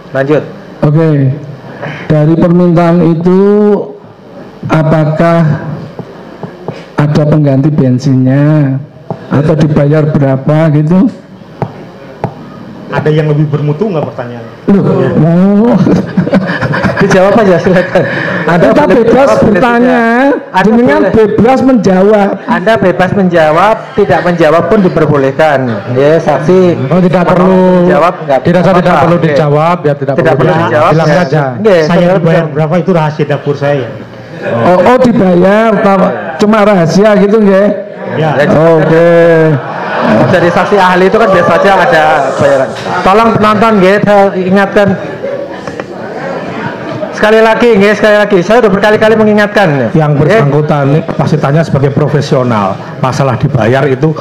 Lanjut. Oke. Dari permintaan itu apakah ada pengganti bensinnya atau dibayar berapa gitu? Ada yang lebih bermutu nggak pertanyaannya? Loh, mau Dijawab aja silakan. kita bebas bertanya, dengan bebas menjawab. Anda bebas menjawab, tidak menjawab pun diperbolehkan. Ya, saksi. Oh, tidak perlu menjawab, tidak perlu dijawab, ya tidak perlu dijawab. Bilang Ya. saja. Saya dibayar berapa itu rahasia dapur saya. Oh, dibayar, cuma rahasia gitu nggih? Ya. Oke. Jadi saksi ahli itu kan biasa saja ada bayaran. Tolong penonton nggih, saya ingatkan. Sekali lagi, saya udah berkali-kali mengingatkan. Yang bersangkutan ini pasti tanya sebagai profesional. Masalah dibayar itu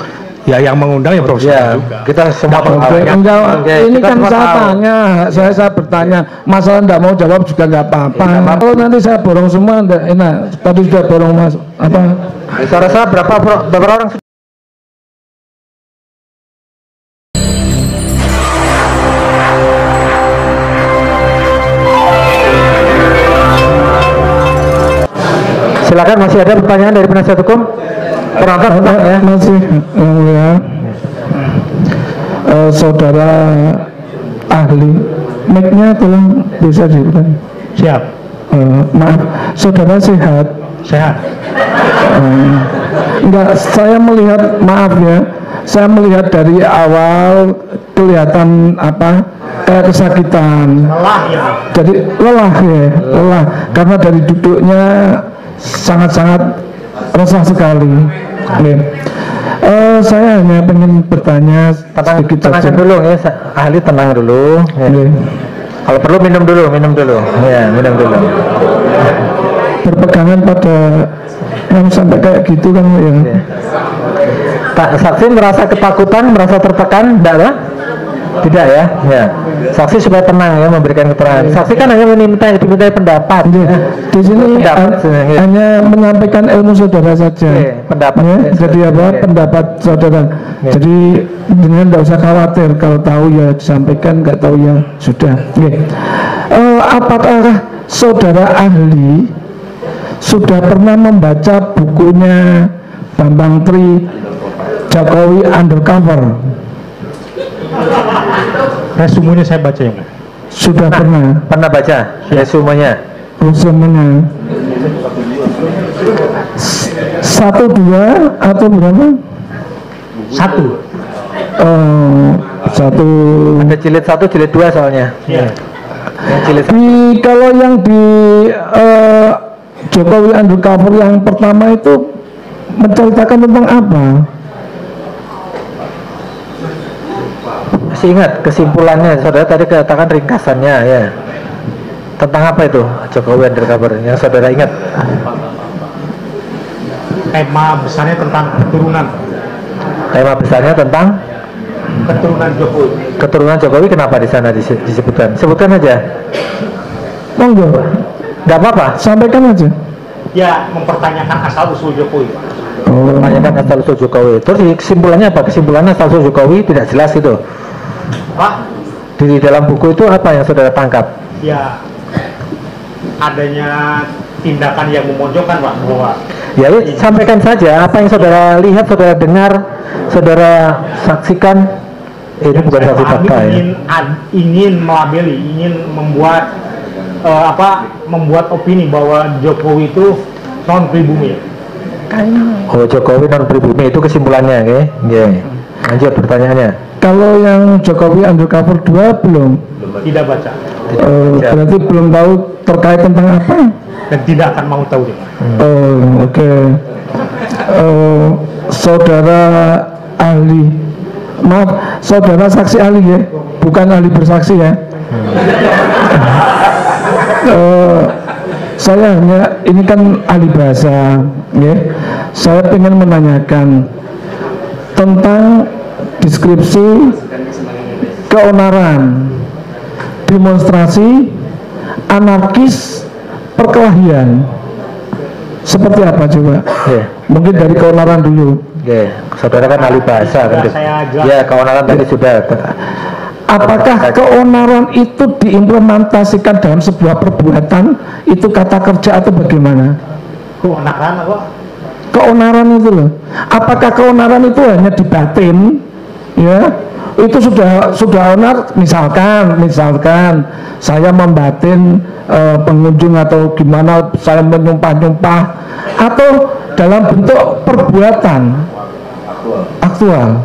ya yang mengundang ya profesional juga. Kita semua Ini kan saya tanya, saya bertanya, masalah enggak mau jawab juga nggak apa-apa. Kalau nanti saya borong semua enggak enak. Tadi sudah borong mas apa? Saya rasa berapa orang silakan, masih ada pertanyaan dari penasihat hukum? Penonton ya? Masih, yang mulia. Saudara ahli, mic-nya tolong bisa diulang. Siap. Maaf, saudara sehat? Sehat. Enggak, saya melihat, maaf ya, saya melihat dari awal kelihatan apa, kayak kesakitan. Lelah ya. Jadi lelah ya, lelah karena dari duduknya sangat-sangat resah sekali. Saya hanya ingin bertanya sedikit saja. Tenangkan dulu ya, ahli tenang dulu. Ya. Kalau perlu minum dulu. Ya, minum dulu. Berpegangan pada yang sampai kayak gitu kan ya. Pak saksi merasa ketakutan, merasa tertekan, enggak ya? Tidak ya? Ya. Saksi supaya tenang ya memberikan keterangan. Saksi kan hanya dimintai pendapat. Di sini hanya menyampaikan ilmu saudara saja. Pendapat. Ya, jadi apa? Pendapat saudara. Jadi dengan tidak usah khawatir, kalau tahu ya disampaikan, nggak tahu ya sudah. Apakah saudara ahli sudah pernah membaca bukunya Bambang Tri Jokowi Undercover? Resumenya saya baca ya. Sudah pernah baca resumenya. Satu dua atau berapa? Satu. Satu. Ada jilid 1, jilid 2 soalnya. Ya. Yang jilid Kalau yang di Jokowi Undercover yang pertama itu menceritakan tentang apa? masih ingat kesimpulannya, saudara tadi katakan ringkasannya ya. Tentang apa itu Jokowi Undercover yang saudara ingat? Tema besarnya tentang keturunan. Tema besarnya tentang Keturunan Jokowi. keturunan Jokowi. Kenapa di sana disebutkan? Sebutkan aja. Monggo. Nggak apa-apa. Sampaikan aja. Ya, mempertanyakan asal usul Jokowi. Mempertanyakan asal usul Jokowi. Terus kesimpulannya apa? Kesimpulannya asal usul Jokowi tidak jelas itu. Pak, Di dalam buku itu apa yang saudara tangkap? ya adanya tindakan yang memojokkan Pak, bahwa Ya, sampaikan saja apa yang saudara lihat, saudara dengar, saudara saksikan. Ini bukan saksi fakta ya. ingin melabeli, ingin membuat membuat opini bahwa Jokowi itu non pribumi. Oh, Jokowi non pribumi itu kesimpulannya, ya. Lanjut pertanyaannya. Kalau yang Jokowi Undercover 2 belum? Tidak baca Berarti belum tahu terkait tentang apa? dan tidak akan mau tahu dia. Oke. Saudara ahli, maaf, saudara saksi ahli ya, bukan ahli bersaksi ya. Saya hanya, ini kan ahli bahasa ya. Saya ingin menanyakan tentang deskripsi keonaran, demonstrasi, anarkis, perkelahian. Seperti apa coba? Mungkin dari keonaran dulu. Saudara kan ahli bahasa kan? Ya, keonaran tadi sudah. Apakah keonaran itu diimplementasikan dalam sebuah perbuatan? Itu kata kerja atau bagaimana? Keonaran apa? Keonaran itu loh. Apakah keonaran itu hanya di batin? Ya, itu sudah onar. Misalkan saya membatin pengunjung atau gimana, saya menyumpah-nyumpah, atau dalam bentuk perbuatan aktual.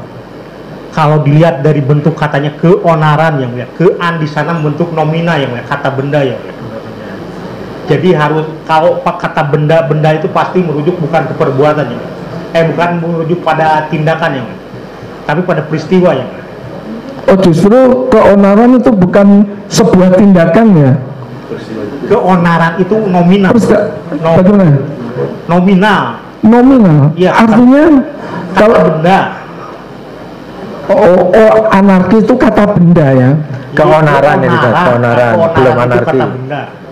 Kalau dilihat dari bentuk katanya keonaran yang mulia, kean di sana bentuk nomina yang mulia, kata benda yang mulia. Jadi harus kalau kata benda itu pasti merujuk bukan ke perbuatan yang mulia. Bukan merujuk pada tindakan yang mulia, tapi pada peristiwa yang mulia. Oh, justru keonaran itu bukan sebuah tindakan ya? Keonaran itu nominal. Bagaimana? Nominal. Ya, artinya kalau benda. Oh, anarki itu kata benda ya. Keonaran ini keonaran, belum anarki.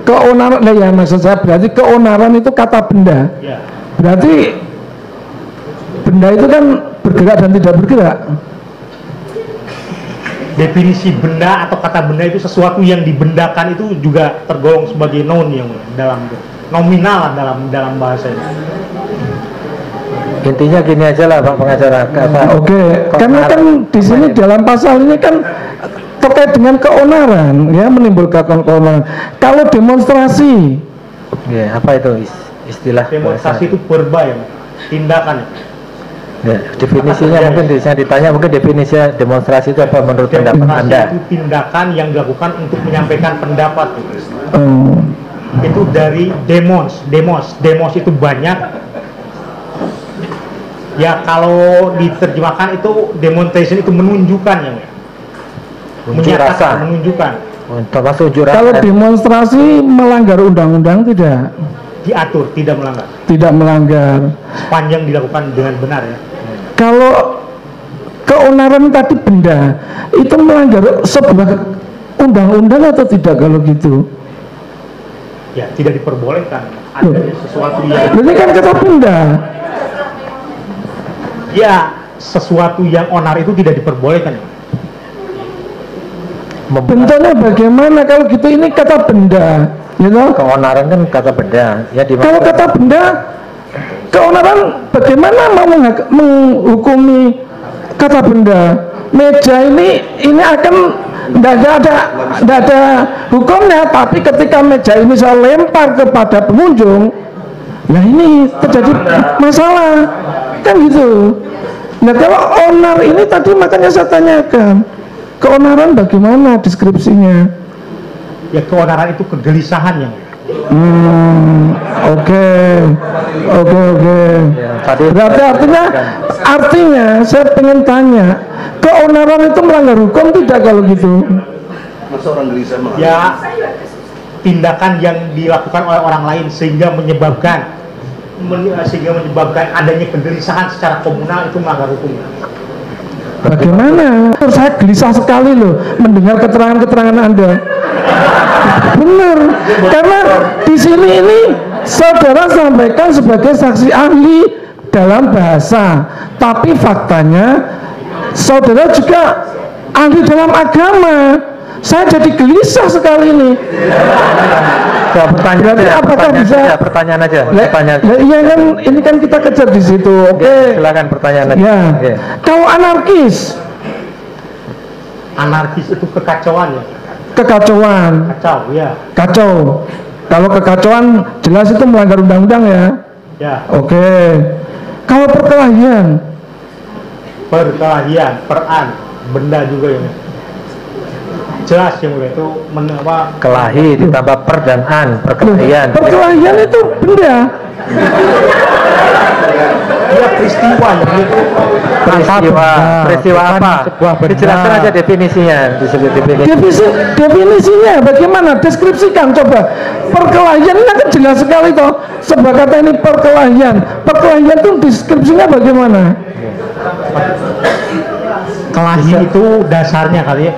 Keonaran, nah ya maksud saya berarti keonaran itu kata benda. Ya. Berarti benda itu kan bergerak dan tidak bergerak. Definisi benda atau kata benda itu sesuatu yang dibendakan itu juga tergolong sebagai noun yang dalam nominal dalam bahasa ini. Intinya gini aja lah Pak pengacara. Oke, karena kan di sini dalam pasal ini kan terkait dengan keonaran, ya, menimbulkan keonaran. Kalau demonstrasi, ya, apa itu istilah demonstrasi itu purba ya, tindakan. Ya, definisinya mungkin saya ditanya, mungkin definisi demonstrasi itu apa menurut pendapat Anda? Itu tindakan yang dilakukan untuk menyampaikan pendapat. Itu dari demos itu banyak. Ya kalau diterjemahkan itu demonstration itu menunjukkan ya, menyatakan, menunjukkan. Termasuk unjuk rasa. Kalau demonstrasi melanggar undang-undang tidak? Diatur, tidak melanggar. Tidak melanggar. Sepanjang dilakukan dengan benar ya. Kalau keonaran tadi benda, itu melanggar sebuah undang-undang atau tidak kalau gitu? Ya tidak diperbolehkan. Ada sesuatu yang. Ini kan kata benda. Ya, sesuatu yang onar itu tidak diperbolehkan. Bentuknya bagaimana kalau gitu? Ini kata benda, gitu? Keonaran kan kata benda. Ya, kalau kata benda, keonaran bagaimana mau menghukumi kata benda? Meja ini akan tidak ada hukumnya, tapi ketika meja ini saya lempar kepada pengunjung, nah ini terjadi masalah. Kan gitu. Nah kalau onar ini tadi makanya saya tanyakan, keonaran bagaimana deskripsinya? Ya keonaran itu kegelisahan yang. Oke. Ya, berarti artinya saya pengen tanya, keonaran itu melanggar hukum tidak kalau gitu? Ya tindakan yang dilakukan oleh orang lain sehingga menyebabkan adanya kegelisahan secara komunal itu melanggar hukum. Bagaimana? Saya gelisah sekali loh mendengar keterangan-keterangan Anda. Benar, karena di sini ini saudara sampaikan sebagai saksi ahli dalam bahasa, tapi faktanya saudara juga ahli dalam agama. Saya jadi gelisah sekali nih. Berarti apakah bisa? Pertanyaan aja. Iya kan, ini kan kita kejar di situ. Oke. Silakan pertanyaan aja. Ya. Okay. Kalau anarkis itu kekacauan ya. Kekacauan. Kacau, ya. Kacau. Kalau kekacauan jelas itu melanggar undang-undang ya. Ya. Oke. Kalau perkelahian, peran, benda juga ya. Jelas yang mulia itu kelahi ditambah per dan an, perkelahian. Perkelahian itu benda. Ya peristiwa yang itu. Peristiwa apa? Dijelaskan aja definisinya, disebut Definisinya bagaimana? Deskripsikan coba. Perkelahian ini kan jelas sekali toh. Sebuah kata ini perkelahian. Perkelahian itu deskripsinya bagaimana? Kelahi itu dasarnya kali ya.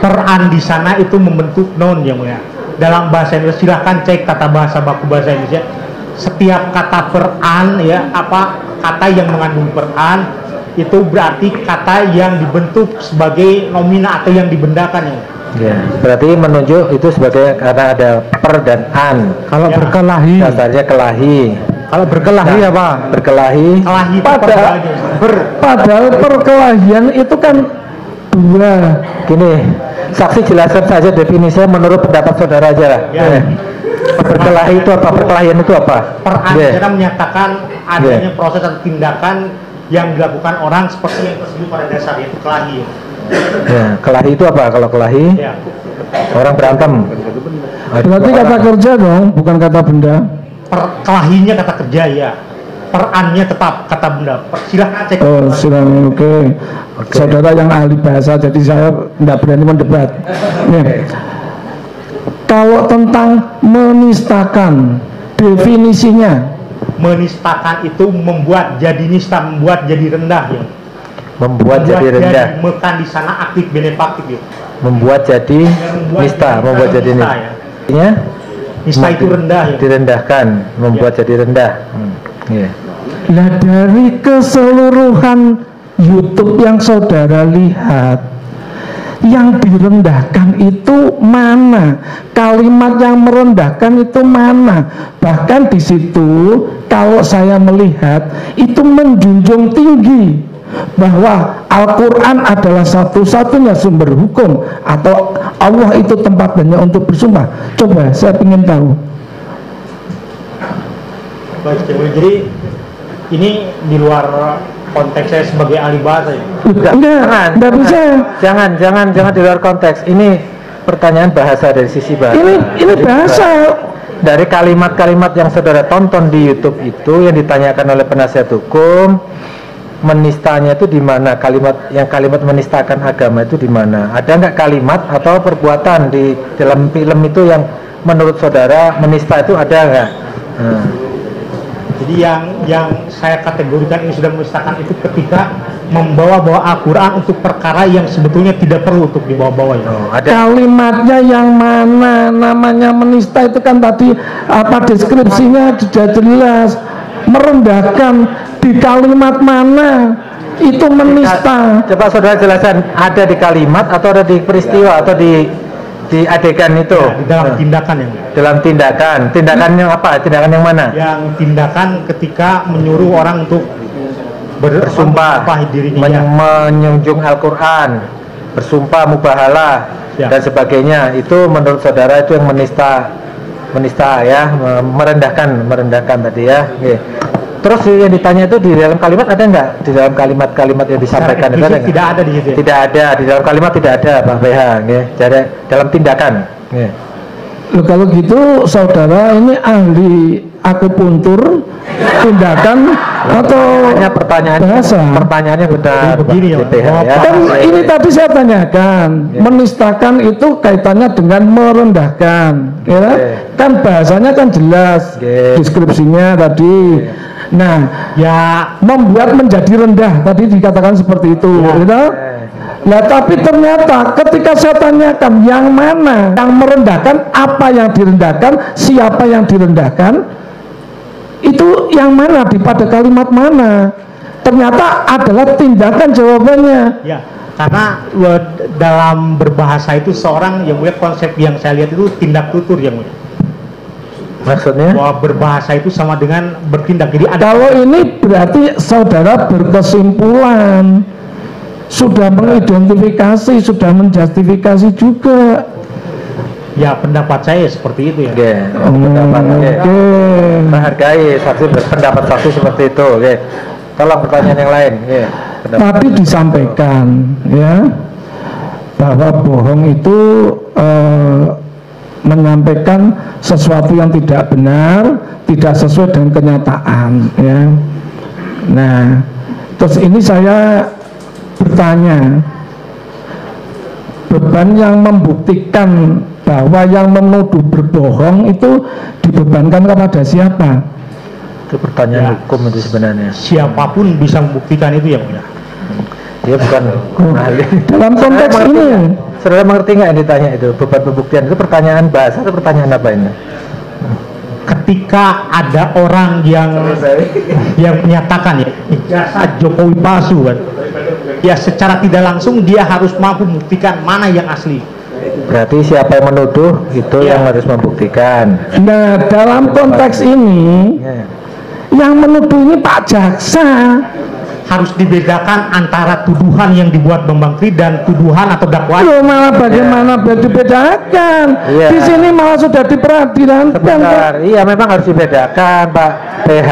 Peran di sana itu membentuk noun yang mulia. Dalam bahasa Indonesia silahkan cek tata bahasa baku bahasa Indonesia. Setiap kata peran ya, apa kata yang mengandung peran itu berarti kata yang dibentuk sebagai nomina atau yang dibendakan ya. Ya, berarti menunjuk itu sebagai karena ada per dan an. Kalau Ya. berkelahi, Dasarnya kelahi. kalau berkelahi Nah, apa? Berkelahi. Kelahi itu Padahal, padahal perkelahian itu kan dua. Gini, saksi jelaskan saja definisinya menurut pendapat saudara aja lah. Ya. Berkelahi itu apa? Perkelahian itu apa? Peran Ya. kita menyatakan adanya proses atau tindakan yang dilakukan orang seperti yang tersebut pada dasarnya itu kelahi. Ya, kelahi itu apa? Kalau kelahi Ya. orang berantem. Berarti kata kerja dong, bukan kata benda. Kelahinya kata kerja ya. Perannya tetap kata benda. Silahkan cek. Oh, silakan. Oke. Saudara yang ahli bahasa, jadi saya tidak berani mendebat. Nih. Kalau tentang menistakan, definisinya Menistakan itu membuat jadi nista, membuat jadi rendah ya. Membuat jadi rendah. Mekan di sana aktif benefaktif ya. Membuat jadi nista, membuat jadi nista, nista. ya. Artinya Nista itu rendah ya. direndahkan, membuat jadi rendah. Iya. lah dari keseluruhan YouTube yang saudara lihat, yang direndahkan itu mana? Kalimat yang merendahkan itu mana? Bahkan di situ kalau saya melihat itu menjunjung tinggi bahwa Al-Quran adalah satu-satunya sumber hukum, atau Allah itu tempatnya untuk bersumpah. Coba saya ingin tahu. Baik, jadi ini di luar konteks saya sebagai ahli bahasa ya. Enggak bisa. Jangan di luar konteks. Ini pertanyaan bahasa dari sisi bahasa. Ini bahasa. Dari kalimat-kalimat yang saudara tonton di YouTube itu yang ditanyakan oleh penasihat hukum, menistanya itu di mana? Kalimat menistakan agama itu di mana? Ada nggak kalimat atau perbuatan di dalam film itu yang menurut saudara menista itu ada nggak? Jadi yang saya kategorikan ini sudah menistakan itu ketika membawa-bawa Al-Quran untuk perkara yang sebetulnya tidak perlu untuk dibawa-bawa ya. Ada. Kalimatnya yang mana? Namanya menista itu kan tadi apa deskripsinya sudah jelas. Merendahkan di kalimat mana? Itu menista. Coba saudara jelaskan, ada di kalimat atau ada di peristiwa atau di adegan itu? Ya, di dalam tindakan yang Dalam tindakan yang apa? Tindakan yang mana? yang tindakan ketika menyuruh orang untuk Bersumpah, dirinya ya. menjunjung Al-Quran, bersumpah mubahalah Ya. dan sebagainya. Itu menurut saudara itu yang menista ya, merendahkan tadi ya. Oke. Terus yang ditanya itu di dalam kalimat ada nggak? Di dalam kalimat-kalimat yang disampaikan itu ada nggak? Tidak ada di situ ya? Tidak ada, di dalam kalimat tidak ada, Pak BH. Jadi dalam tindakan. Loh, kalau gitu saudara ini ahli akupuntur, tindakan atau bahasa? Pertanyaannya benar. Begini ya, BH, ya. Kan ini tadi saya tanyakan, menistakan itu kaitannya dengan merendahkan, ya? Kan bahasanya kan jelas, deskripsinya tadi. Nah, ya membuat menjadi rendah tadi dikatakan seperti itu, gitu. Nah, tapi ternyata ketika saya tanyakan yang mana yang merendahkan, apa yang direndahkan, siapa yang direndahkan, itu yang mana, pada kalimat mana? Ternyata adalah tindakan jawabannya. Ya, karena dalam berbahasa itu seorang yang mulia, konsep yang saya lihat itu tindak tutur yang mulia. Maksudnya? Bahwa berbahasa itu sama dengan bertindak. Jadi ada. Kalau ini berarti saudara berkesimpulan, sudah mengidentifikasi, sudah menjustifikasi juga. Ya, pendapat saya seperti itu ya. Oke, pendapat. Menghargai saksi, pendapat saksi seperti itu. Oke. Tolong pertanyaan yang lain. Tapi disampaikan ya bahwa bohong itu menyampaikan sesuatu yang tidak benar, tidak sesuai dengan kenyataan ya. Nah, terus ini saya bertanya, beban yang membuktikan bahwa yang menuduh berbohong itu dibebankan kepada siapa? Itu pertanyaan hukum itu sebenarnya. Siapapun bisa membuktikan itu ya, mulia. Dia bukan ahli. Dalam konteks ini, saudara mengerti nggak yang ditanya itu? Beban pembuktian itu pertanyaan bahasa atau pertanyaan apa ini? ketika ada orang yang menyatakan ya ijazah Jokowi palsu kan, ya secara tidak langsung dia harus mampu membuktikan mana yang asli. Berarti siapa yang menuduh itu yang harus membuktikan. Nah, dalam konteks ini yang menuduh ini Pak Jaksa. Harus dibedakan antara tuduhan yang dibuat Bang Bakri dan tuduhan atau dakwaan. Loh, malah bagaimana dibedakan? Di sini malah sudah di peradilan. Sebentar, iya memang harus dibedakan Pak PH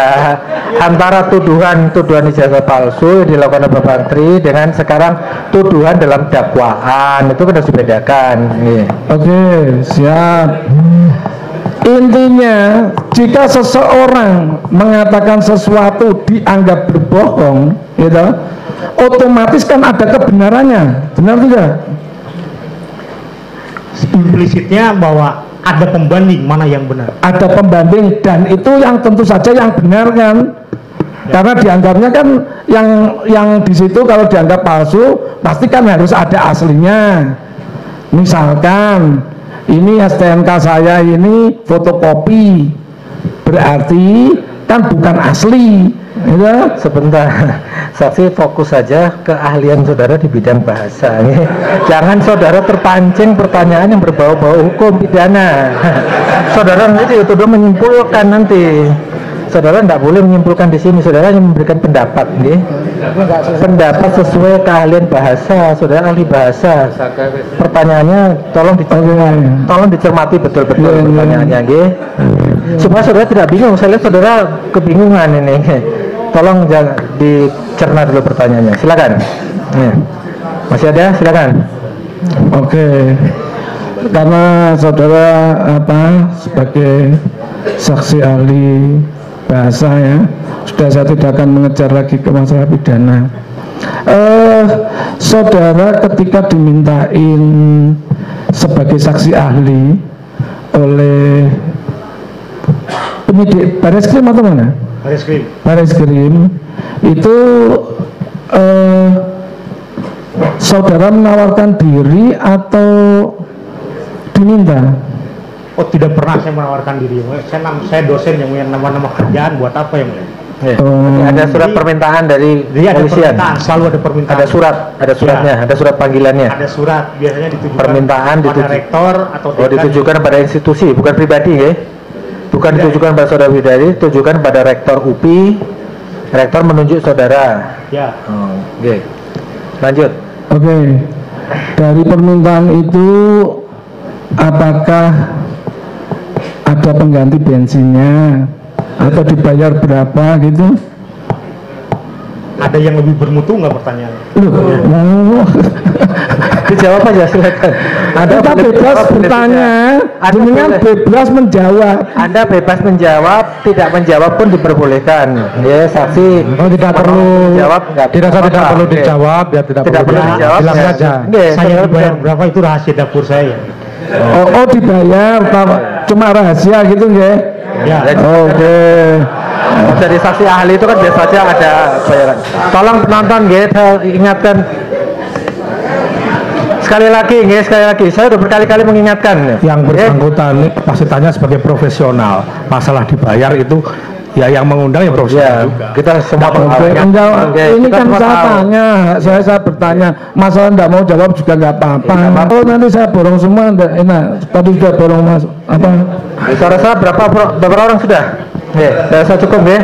antara tuduhan ijazah palsu yang dilakukan oleh Bang Bakri dengan sekarang tuduhan dalam dakwaan, itu kan harus dibedakan. Oke, siap. Intinya, jika seseorang mengatakan sesuatu dianggap berbohong, gitu, otomatis kan ada kebenarannya, benar tidak? Implisitnya bahwa ada pembanding mana yang benar. Ada pembanding, dan itu yang tentu saja yang benar kan? Karena dianggapnya kan yang di situ kalau dianggap palsu, pasti kan harus ada aslinya. Misalkan ini STNK saya ini fotokopi, berarti kan bukan asli, ya? Sebentar, saksi fokus saja keahlian saudara di bidang bahasa. Jangan saudara terpancing pertanyaan yang berbau-bau hukum pidana. Saudara nanti itu menyimpulkan nanti. Saudara tidak boleh menyimpulkan di sini. Saudara hanya memberikan pendapat, pendapat sesuai keahlian bahasa. Saudara ahli bahasa. Pertanyaannya tolong dicermati betul-betul pertanyaannya, supaya saudara tidak bingung. Saya lihat saudara kebingungan ini. Tolong jangan dicerna dulu pertanyaannya. Silakan. Masih ada? Silakan. Oke. Karena saudara sebagai saksi ahli bahasa ya, sudah saya tidak akan mengejar lagi ke masalah pidana. Saudara ketika dimintain sebagai saksi ahli oleh penyidik Bareskrim atau mana? Bareskrim itu saudara menawarkan diri atau diminta? Oh, tidak pernah saya menawarkan diri. Saya dosen yang punya nama-nama kerjaan, buat apa yang ada surat permintaan dari polisian. Selalu ada permintaan. Ada suratnya, ada surat panggilannya. Ada surat, biasanya ditujukan permintaan pada rektor atau ditujukan pada institusi, bukan pribadi ya. Bukan ditujukan pada saudara pribadi, ditujukan pada rektor UPI. Rektor menunjuk saudara. Ya. Lanjut. Oke. Dari permintaan itu apakah ada pengganti bensinnya atau dibayar berapa gitu? Ada yang lebih bermutu nggak pertanyaannya? Dijawab aja silakan. Kita bebas bertanya, dengan bebas menjawab. Anda bebas menjawab, tidak menjawab pun diperbolehkan. Ya, saksi. Tidak perlu menjawab, tidak perlu dijawab, ya tidak perlu dijawab. Bilang saja. Saya dibayar berapa itu rahasia dapur saya. Oh dibayar, cuma rahasia gitu nggak? Ya. Oke. Dari saksi ahli itu kan biasanya ada bayaran. Tolong penonton saya ingatkan sekali lagi, saya udah berkali-kali mengingatkan. Yang bersangkutan ini pasti tanya sebagai profesional, masalah dibayar itu ya yang mengundang ya profesional juga. Kita semua ini kan saya tanya, saya bertanya, masalah nggak mau jawab juga nggak apa-apa. Oh nanti saya borong semua, nggak enak. Tadi sudah borong mas apa? Saya rasa berapa orang sudah? Saya cukup ya.